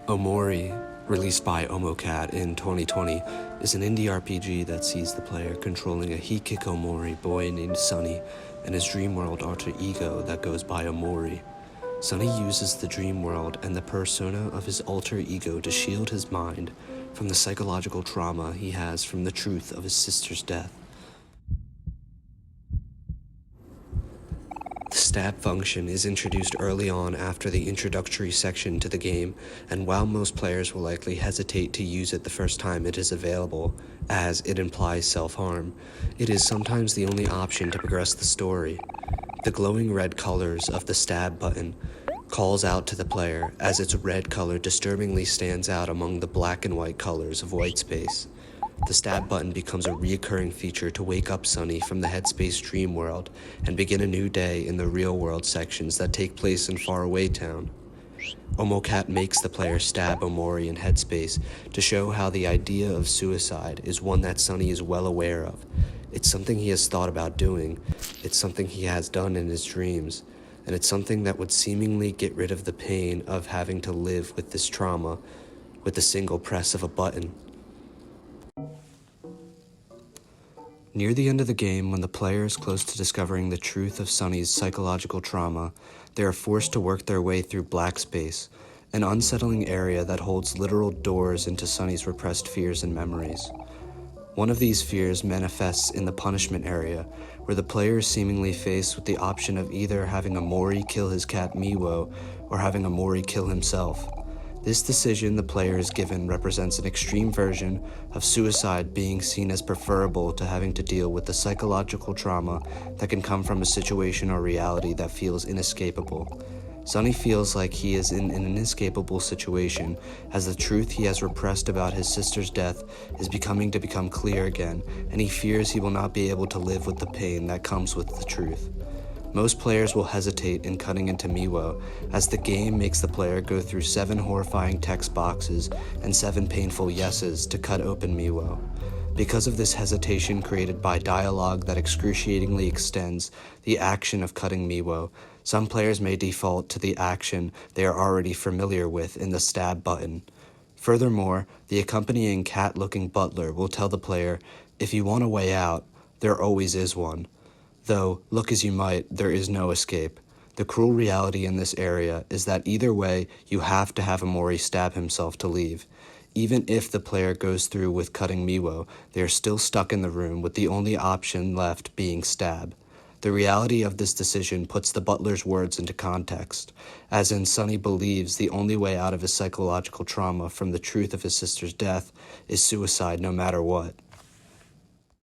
OMORI, released by OMOCAT in 2020, is an indie RPG that sees the player controlling a hikikomori boy named Sunny and his dream world alter ego that goes by OMORI. Sunny uses the dream world and the persona of his alter ego to shield his mind from the psychological trauma he has from the truth of his sister's death. The stab function is introduced early on after the introductory section to the game, and while most players will likely hesitate to use it the first time it is available, as it implies self-harm, it is sometimes the only option to progress the story. The glowing red colors of the stab button calls out to the player as its red color disturbingly stands out among the black and white colors of white space. The stab button becomes a reoccurring feature to wake up Sunny from the Headspace dream world and begin a new day in the real world sections that take place in Faraway Town. OMOCAT makes the player stab OMORI in Headspace to show how the idea of suicide is one that Sunny is well aware of. It's something he has thought about doing, it's something he has done in his dreams, and it's something that would seemingly get rid of the pain of having to live with this trauma with the single press of a button. Near the end of the game, when the player is close to discovering the truth of Sunny's psychological trauma, they are forced to work their way through Black Space, an unsettling area that holds literal doors into Sunny's repressed fears and memories. One of these fears manifests in the punishment area, where the player is seemingly faced with the option of either having OMORI kill his cat Miwo or having OMORI kill himself. This decision the player is given represents an extreme version of suicide being seen as preferable to having to deal with the psychological trauma that can come from a situation or reality that feels inescapable. Sunny feels like he is in an inescapable situation as the truth he has repressed about his sister's death is becoming clear again, and he fears he will not be able to live with the pain that comes with the truth. Most players will hesitate in cutting into Miwo, as the game makes the player go through 7 horrifying text boxes and 7 painful yeses to cut open Miwo. Because of this hesitation created by dialogue that excruciatingly extends the action of cutting Miwo, some players may default to the action they are already familiar with in the stab button. Furthermore, the accompanying cat-looking butler will tell the player, if you want a way out, there always is one. Though, look as you might, there is no escape. The cruel reality in this area is that either way, you have to have OMORI stab himself to leave. Even if the player goes through with cutting Miwo, they are still stuck in the room with the only option left being stab. The reality of this decision puts the butler's words into context, as in Sunny believes the only way out of his psychological trauma from the truth of his sister's death is suicide no matter what.